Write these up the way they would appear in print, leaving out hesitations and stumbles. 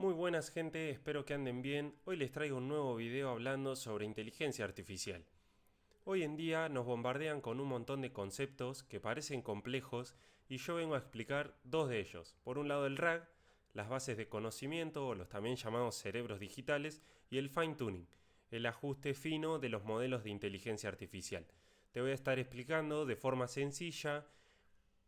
Muy buenas gente, espero que anden bien. Hoy les traigo un nuevo video hablando sobre inteligencia artificial. Hoy en día nos bombardean con un montón de conceptos que parecen complejos y yo vengo a explicar dos de ellos. Por un lado el RAG, las bases de conocimiento o los también llamados cerebros digitales, y el fine tuning, el ajuste fino de los modelos de inteligencia artificial. Te voy a estar explicando de forma sencilla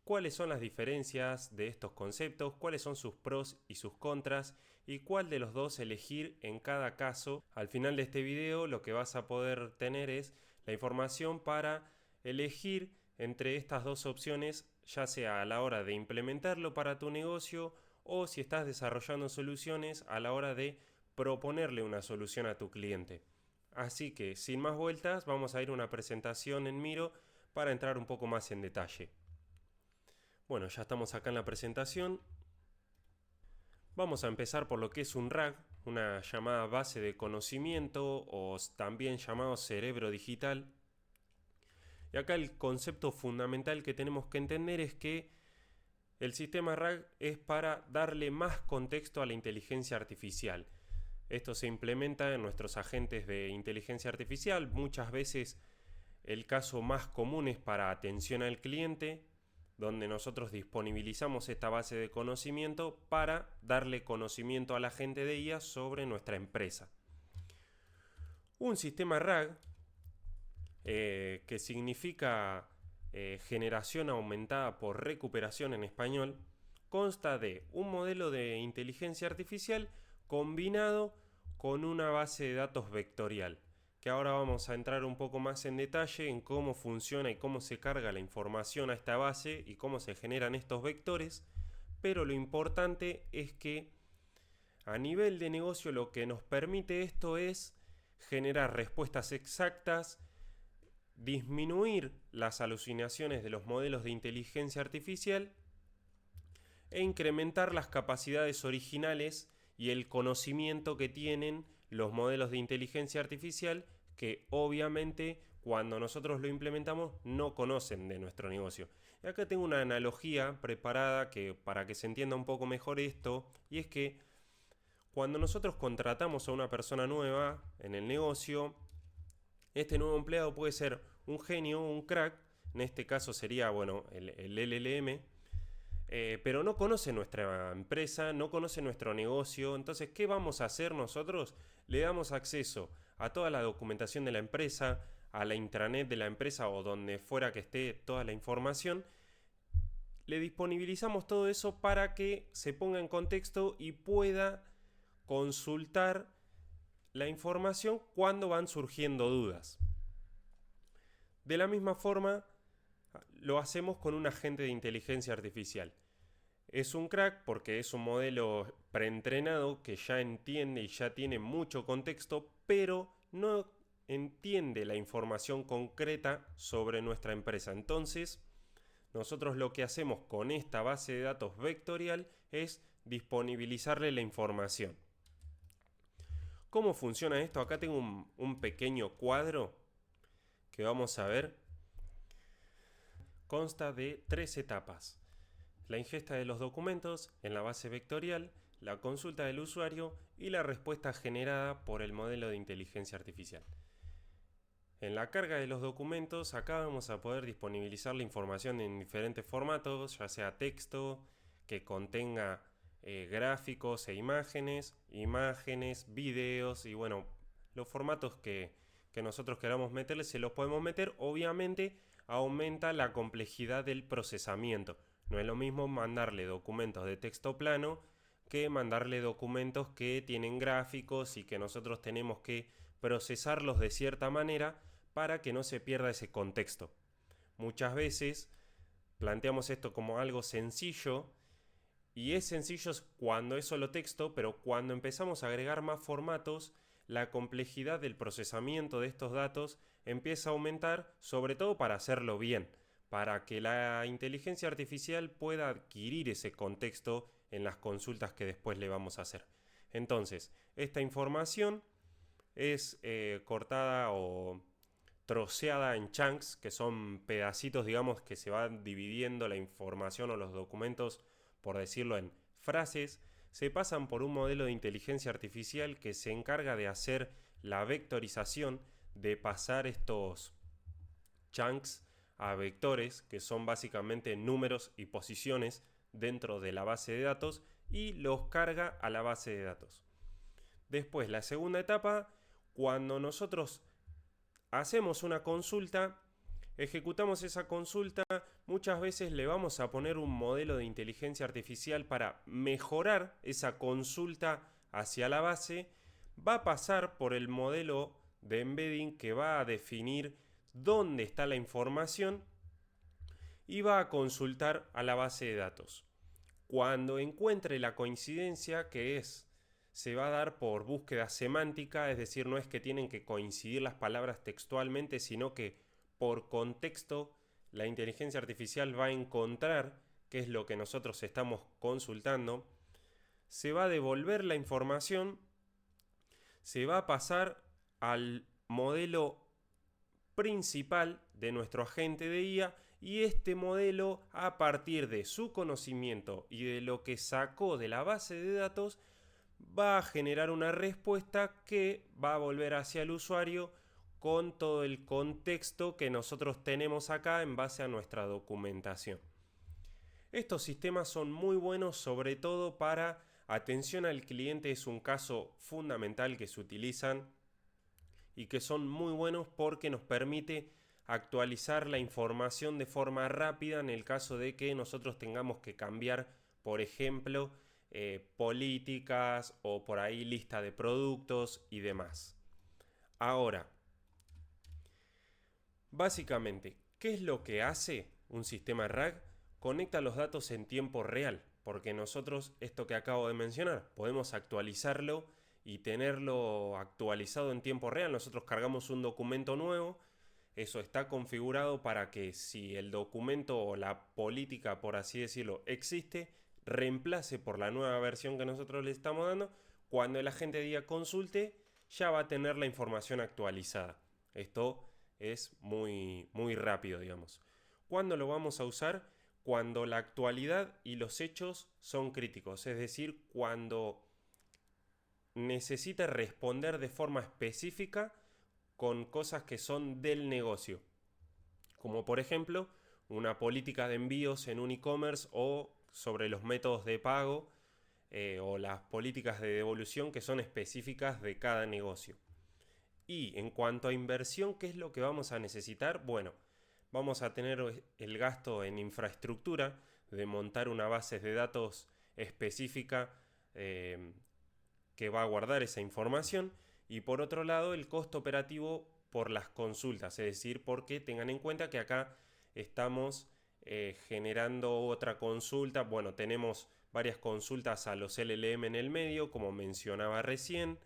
cuáles son las diferencias de estos conceptos, cuáles son sus pros y sus contras y cuál de los dos elegir en cada caso. Al final de este video lo que vas a poder tener es la información para elegir entre estas dos opciones, ya sea a la hora de implementarlo para tu negocio o si estás desarrollando soluciones a la hora de proponerle una solución a tu cliente. Así que sin más vueltas vamos a ir a una presentación en Miro para entrar un poco más en detalle. Bueno, ya estamos acá en la presentación. Vamos a empezar por lo que es un RAG, una llamada base de conocimiento o también llamado cerebro digital. Y acá el concepto fundamental que tenemos que entender es que el sistema RAG es para darle más contexto a la inteligencia artificial. Esto se implementa en nuestros agentes de inteligencia artificial. Muchas veces el caso más común es para atención al cliente, donde nosotros disponibilizamos esta base de conocimiento para darle conocimiento a la gente de IA sobre nuestra empresa. Un sistema RAG, que significa generación aumentada por recuperación en español, consta de un modelo de inteligencia artificial combinado con una base de datos vectorial, que ahora vamos a entrar un poco más en detalle en cómo funciona y cómo se carga la información a esta base y cómo se generan estos vectores, pero lo importante es que a nivel de negocio lo que nos permite esto es generar respuestas exactas, disminuir las alucinaciones de los modelos de inteligencia artificial e incrementar las capacidades originales y el conocimiento que tienen los modelos de inteligencia artificial que obviamente cuando nosotros lo implementamos no conocen de nuestro negocio. Y acá tengo una analogía preparada para que se entienda un poco mejor esto, y es que cuando nosotros contratamos a una persona nueva en el negocio, este nuevo empleado puede ser un genio, un crack, en este caso sería el LLM, pero no conoce nuestra empresa, no conoce nuestro negocio. Entonces, ¿qué vamos a hacer nosotros? Le damos acceso a toda la documentación de la empresa, a la intranet de la empresa o donde fuera que esté toda la información. Le disponibilizamos todo eso para que se ponga en contexto y pueda consultar la información cuando van surgiendo dudas. De la misma forma, lo hacemos con un agente de inteligencia artificial. Es un crack porque es un modelo preentrenado que ya entiende y ya tiene mucho contexto, pero no entiende la información concreta sobre nuestra empresa. Entonces, nosotros lo que hacemos con esta base de datos vectorial es disponibilizarle la información. ¿Cómo funciona esto? Acá tengo un pequeño cuadro que vamos a ver. Consta de 3 etapas: la ingesta de los documentos en la base vectorial, la consulta del usuario y la respuesta generada por el modelo de inteligencia artificial. En la carga de los documentos, acá vamos a poder disponibilizar la información en diferentes formatos, ya sea texto, que contenga gráficos e imágenes, videos y los formatos que nosotros queramos meterle, se los podemos meter. Obviamente aumenta la complejidad del procesamiento. No es lo mismo mandarle documentos de texto plano que mandarle documentos que tienen gráficos y que nosotros tenemos que procesarlos de cierta manera para que no se pierda ese contexto. Muchas veces planteamos esto como algo sencillo, y es sencillo cuando es solo texto, pero cuando empezamos a agregar más formatos, la complejidad del procesamiento de estos datos empieza a aumentar, sobre todo para hacerlo bien, para que la inteligencia artificial pueda adquirir ese contexto en las consultas que después le vamos a hacer. Entonces, esta información es cortada o troceada en chunks, que son pedacitos, digamos, que se van dividiendo la información o los documentos, por decirlo, en frases. se pasan por un modelo de inteligencia artificial que se encarga de hacer la vectorización, de pasar estos chunks a vectores, que son básicamente números y posiciones dentro de la base de datos, y los carga a la base de datos. Después, la segunda etapa, cuando nosotros hacemos una consulta, ejecutamos esa consulta, muchas veces le vamos a poner un modelo de inteligencia artificial para mejorar esa consulta hacia la base. Va a pasar por el modelo de embedding que va a definir dónde está la información y va a consultar a la base de datos. Cuando encuentre la coincidencia, se va a dar por búsqueda semántica, es decir, no es que tienen que coincidir las palabras textualmente, sino que por contexto la inteligencia artificial va a encontrar qué es lo que nosotros estamos consultando, se va a devolver la información, se va a pasar al modelo principal de nuestro agente de IA, y este modelo, a partir de su conocimiento y de lo que sacó de la base de datos, va a generar una respuesta que va a volver hacia el usuario con todo el contexto que nosotros tenemos acá en base a nuestra documentación. Estos sistemas son muy buenos, sobre todo para atención al cliente. Es un caso fundamental que se utilizan y que son muy buenos porque nos permite actualizar la información de forma rápida en el caso de que nosotros tengamos que cambiar, por ejemplo, políticas o por ahí lista de productos y demás. Ahora, básicamente, ¿qué es lo que hace un sistema RAG? Conecta los datos en tiempo real, porque nosotros, esto que acabo de mencionar, podemos actualizarlo y tenerlo actualizado en tiempo real. Nosotros cargamos un documento nuevo, eso está configurado para que si el documento o la política, por así decirlo, existe, reemplace por la nueva versión que nosotros le estamos dando. Cuando el agente de IA consulte, ya va a tener la información actualizada. Esto es muy rápido, digamos. ¿Cuándo lo vamos a usar? Cuando la actualidad y los hechos son críticos, es decir, cuando necesita responder de forma específica con cosas que son del negocio, como por ejemplo una política de envíos en un e-commerce o sobre los métodos de pago o las políticas de devolución que son específicas de cada negocio. Y en cuanto a inversión, ¿qué es lo que vamos a necesitar? Bueno, vamos a tener el gasto en infraestructura de montar una base de datos específica que va a guardar esa información, y por otro lado el costo operativo por las consultas, es decir, porque tengan en cuenta que acá estamos generando otra consulta. Bueno, tenemos varias consultas a los LLM en el medio, como mencionaba recién.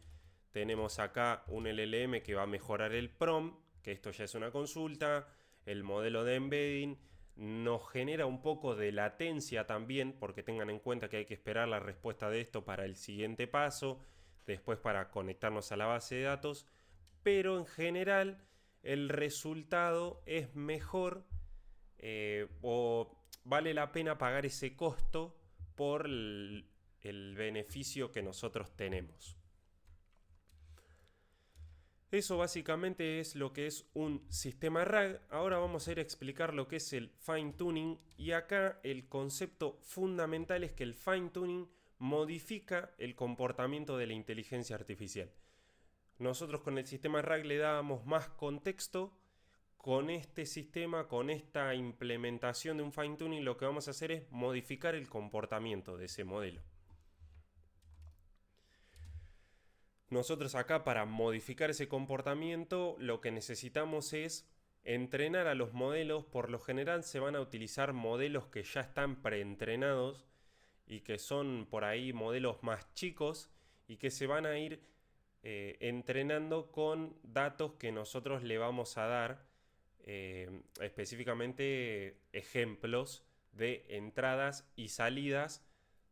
Tenemos acá un LLM que va a mejorar el prompt, que esto ya es una consulta. El modelo de embedding nos genera un poco de latencia también, porque tengan en cuenta que hay que esperar la respuesta de esto para el siguiente paso, después para conectarnos a la base de datos, pero en general el resultado es mejor o vale la pena pagar ese costo por el beneficio que nosotros tenemos. Eso básicamente es lo que es un sistema RAG. Ahora vamos a ir a explicar lo que es el fine tuning, y acá el concepto fundamental es que el fine tuning modifica el comportamiento de la inteligencia artificial. Nosotros con el sistema RAG le dábamos más contexto. Con este sistema, con esta implementación de un fine tuning, lo que vamos a hacer es modificar el comportamiento de ese modelo. Nosotros acá, para modificar ese comportamiento, lo que necesitamos es entrenar a los modelos. Por lo general se van a utilizar modelos que ya están preentrenados y que son por ahí modelos más chicos y que se van a ir entrenando con datos que nosotros le vamos a dar, específicamente ejemplos de entradas y salidas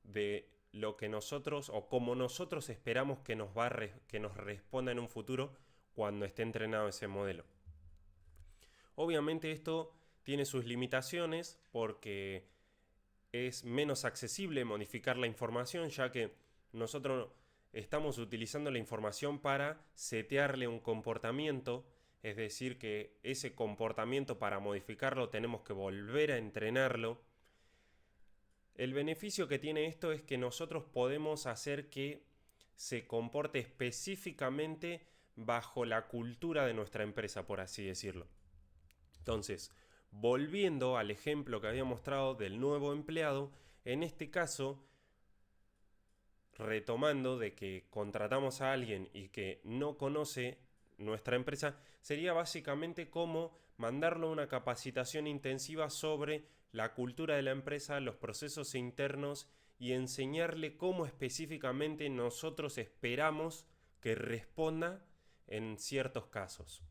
de lo que nosotros o como nosotros esperamos que nos responda en un futuro cuando esté entrenado ese modelo. Obviamente esto tiene sus limitaciones porque es menos accesible modificar la información, ya que nosotros estamos utilizando la información para setearle un comportamiento, es decir, que ese comportamiento para modificarlo tenemos que volver a entrenarlo. El beneficio que tiene esto es que nosotros podemos hacer que se comporte específicamente bajo la cultura de nuestra empresa, por así decirlo. Entonces, volviendo al ejemplo que había mostrado del nuevo empleado, en este caso, retomando de que contratamos a alguien y que no conoce nuestra empresa, sería básicamente como mandarlo a una capacitación intensiva sobre la cultura de la empresa, los procesos internos y enseñarle cómo específicamente nosotros esperamos que responda en ciertos casos.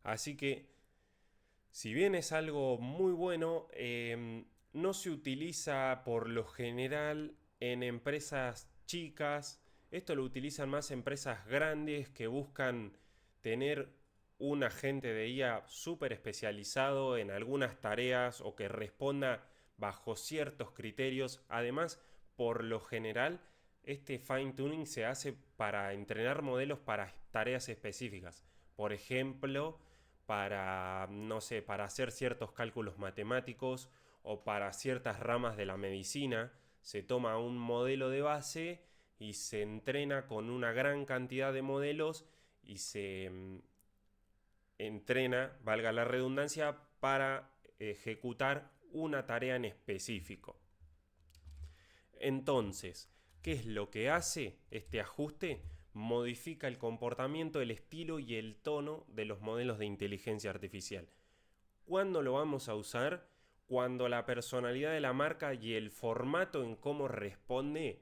Así que, si bien es algo muy bueno, no se utiliza por lo general en empresas chicas. Esto lo utilizan más empresas grandes que buscan tener un agente de IA súper especializado en algunas tareas o que responda bajo ciertos criterios. Además, por lo general, este fine tuning se hace para entrenar modelos para tareas específicas. Por ejemplo, para, no sé, para hacer ciertos cálculos matemáticos o para ciertas ramas de la medicina. Se toma un modelo de base y se entrena con una gran cantidad de modelos y se entrena, valga la redundancia, para ejecutar una tarea en específico. Entonces, ¿qué es lo que hace este ajuste? Modifica el comportamiento, el estilo y el tono de los modelos de inteligencia artificial. ¿Cuándo lo vamos a usar? Cuando la personalidad de la marca y el formato en cómo responde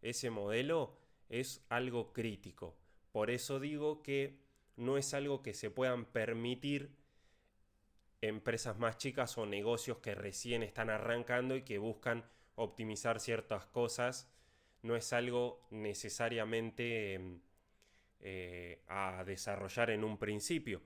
ese modelo es algo crítico. Por eso digo que no es algo que se puedan permitir empresas más chicas o negocios que recién están arrancando y que buscan optimizar ciertas cosas. No es algo necesariamente a desarrollar en un principio,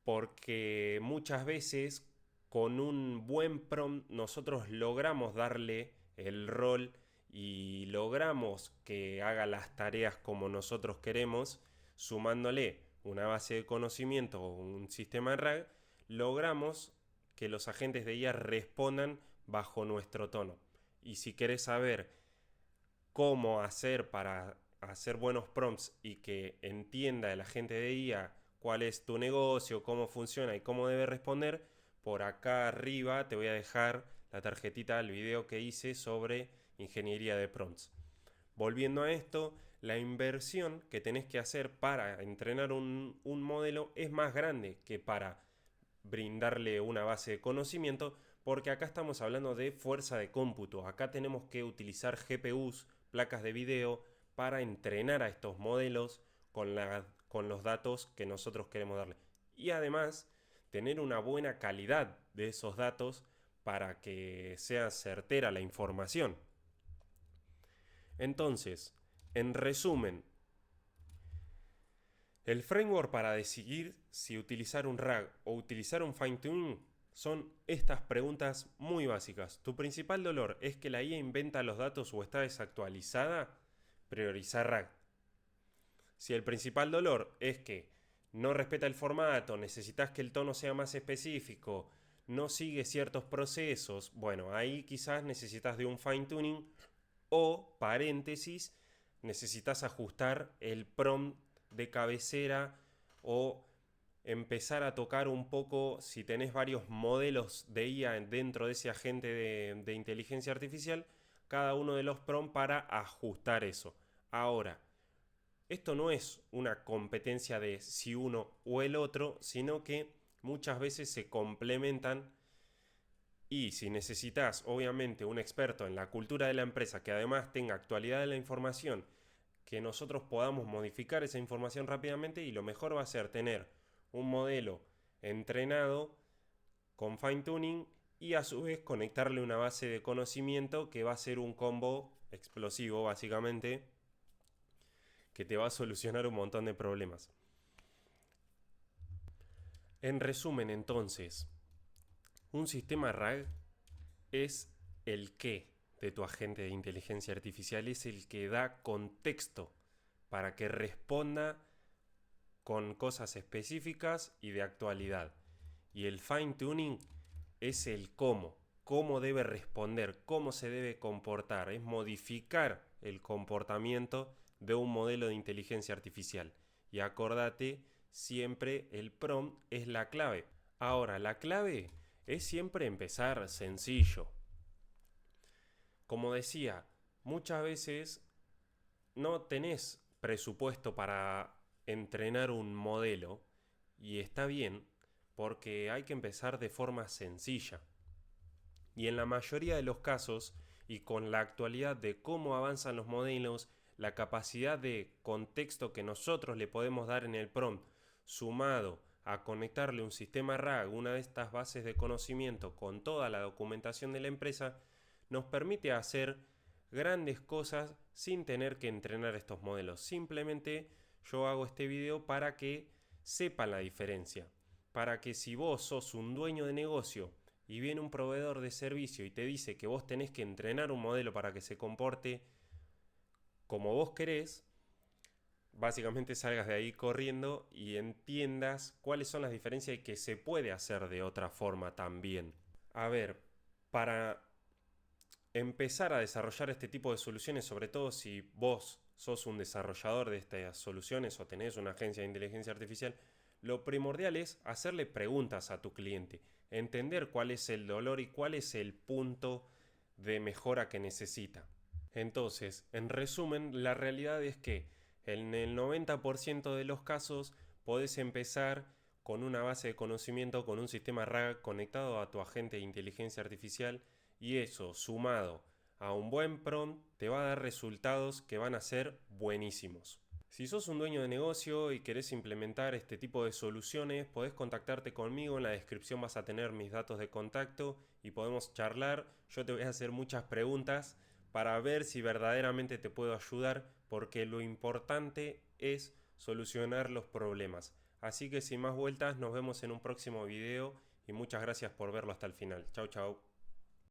porque muchas veces con un buen prompt nosotros logramos darle el rol y logramos que haga las tareas como nosotros queremos, sumándole una base de conocimiento o un sistema de RAG, logramos que los agentes de IA respondan bajo nuestro tono. Y si querés saber cómo hacer para hacer buenos prompts y que entienda el agente de IA cuál es tu negocio, cómo funciona y cómo debe responder, por acá arriba te voy a dejar la tarjetita del video que hice sobre ingeniería de prompts. Volviendo a esto, la inversión que tenés que hacer para entrenar un modelo es más grande que para brindarle una base de conocimiento, porque acá estamos hablando de fuerza de cómputo. Acá tenemos que utilizar GPUs, placas de video, para entrenar a estos modelos con los datos que nosotros queremos darle. Y además, tener una buena calidad de esos datos para que sea certera la información. Entonces, en resumen, el framework para decidir si utilizar un RAG o utilizar un fine-tuning son estas preguntas muy básicas. ¿Tu principal dolor es que la IA inventa los datos o está desactualizada? Priorizar RAG. Si el principal dolor es que no respeta el formato, necesitas que el tono sea más específico, no sigue ciertos procesos, bueno, ahí quizás necesitas de un fine-tuning o, paréntesis, necesitas ajustar el prompt de cabecera o empezar a tocar un poco, si tenés varios modelos de IA dentro de ese agente de inteligencia artificial, cada uno de los prompts para ajustar eso. Ahora, esto no es una competencia de si uno o el otro, sino que muchas veces se complementan. Y si necesitas, obviamente, un experto en la cultura de la empresa que además tenga actualidad de la información, que nosotros podamos modificar esa información rápidamente, y lo mejor va a ser tener un modelo entrenado con fine tuning y a su vez conectarle una base de conocimiento que va a ser un combo explosivo básicamente, que te va a solucionar un montón de problemas. En resumen, entonces, un sistema RAG es el qué, de tu agente de inteligencia artificial, es el que da contexto para que responda con cosas específicas y de actualidad. Y el fine tuning es el cómo debe responder, cómo se debe comportar, es modificar el comportamiento de un modelo de inteligencia artificial. Y acordate, siempre el prompt es la clave. Ahora, la clave es siempre empezar sencillo. Como decía, muchas veces no tenés presupuesto para entrenar un modelo y está bien porque hay que empezar de forma sencilla. Y en la mayoría de los casos, y con la actualidad de cómo avanzan los modelos, la capacidad de contexto que nosotros le podemos dar en el prompt, sumado a conectarle un sistema RAG, una de estas bases de conocimiento, con toda la documentación de la empresa, nos permite hacer grandes cosas sin tener que entrenar estos modelos. Simplemente yo hago este video para que sepan la diferencia. Para que si vos sos un dueño de negocio y viene un proveedor de servicio y te dice que vos tenés que entrenar un modelo para que se comporte como vos querés, básicamente salgas de ahí corriendo y entiendas cuáles son las diferencias y que se puede hacer de otra forma también. A ver, para empezar a desarrollar este tipo de soluciones, sobre todo si vos sos un desarrollador de estas soluciones o tenés una agencia de inteligencia artificial, lo primordial es hacerle preguntas a tu cliente, entender cuál es el dolor y cuál es el punto de mejora que necesita. Entonces, en resumen, la realidad es que en el 90% de los casos podés empezar con una base de conocimiento, con un sistema RAG conectado a tu agente de inteligencia artificial, y eso, sumado a un buen prompt, te va a dar resultados que van a ser buenísimos. Si sos un dueño de negocio y querés implementar este tipo de soluciones, podés contactarte conmigo. En la descripción vas a tener mis datos de contacto y podemos charlar. Yo te voy a hacer muchas preguntas para ver si verdaderamente te puedo ayudar, porque lo importante es solucionar los problemas. Así que sin más vueltas, nos vemos en un próximo video y muchas gracias por verlo hasta el final. Chau, chau.